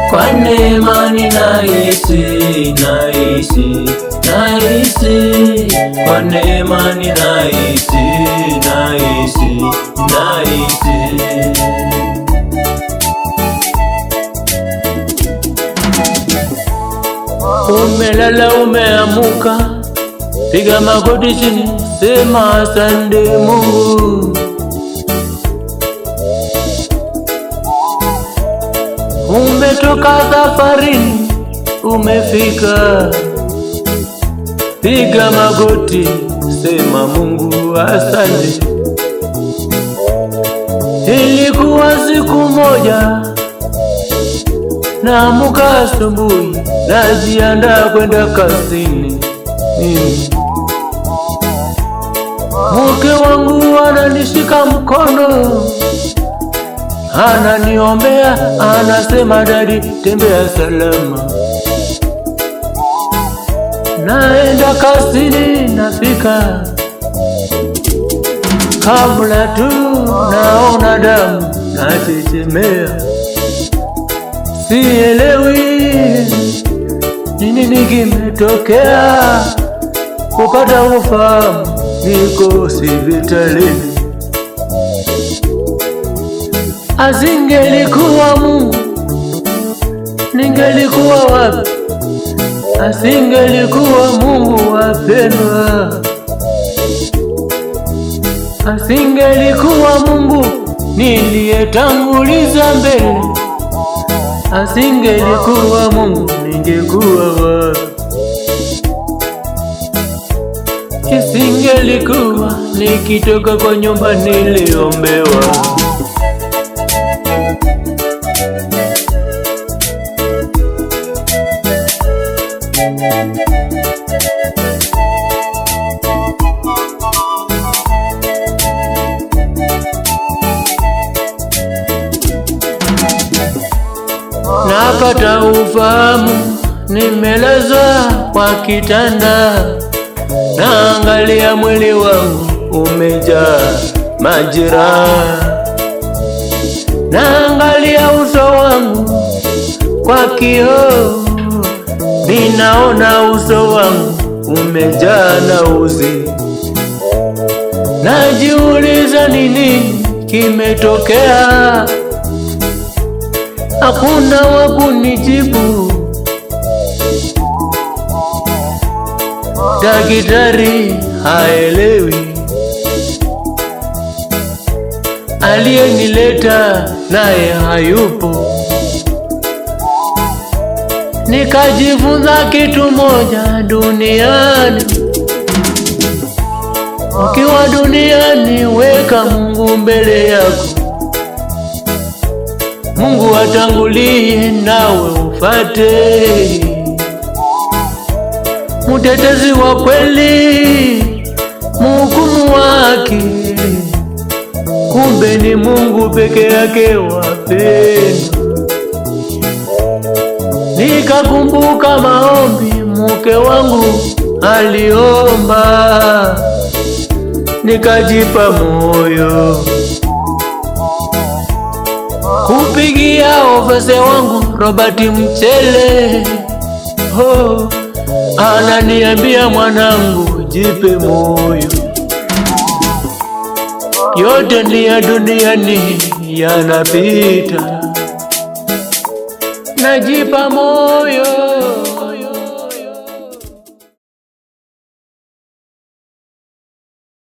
Kwa neema ninaishi, kwa neema ninaishi. Umelala umeamuka, piga magoti chini, sema asante Mungu. Umetoka safarini, umefika, piga magoti, sema Mungu asante. Ilikuwa siku moja, naamuka asubuhi, najiandaa kwenda kazini. Mke wangu ananishika mkono, ananiombea, anasema dadi, tembea salama. Naenda kazini, nafika, kabla tu naona damu, nachechemea. Sielewi nini kimetokea, kupata ufahamu, niko hospitalini. Asingelikuwa Mungu, ningelikuwa wapi? Asingelikuwa Mungu wapendwa, asingelikuwa Mungu niliyetanguliza mbele, asingelikuwa Mungu ningekuwa wapi? Isingelikuwa nikitoka kwa nyumba niliombewa. Napata ufahamu, nimelazwa kwa kitanda, naangalia mwili wangu umejaa majeraha, naangalia uso wangu kwa kioo, ninaona uso wangu umejaa na uzi. Najiuliza nini kimetokea, hakuna wa kunijibu. Daktari haelewi, aliyenileta naye hayupo. Nikajifunza kitu moja duniani, ukiwa duniani weka Mungu mbele yako. Mungu atangulie nawe ufate. Mtetezi wa kweli, mhukumu wake, kumbe ni Mungu peke yake wapendwa. Nikakumbuka maombi mke wangu aliomba, nikajipa moyo kupigia ofese wangu Robert Mchele. Ananiambia mwanangu, jipe moyo, yote ni ya duniani yanapita. Najipa moyo.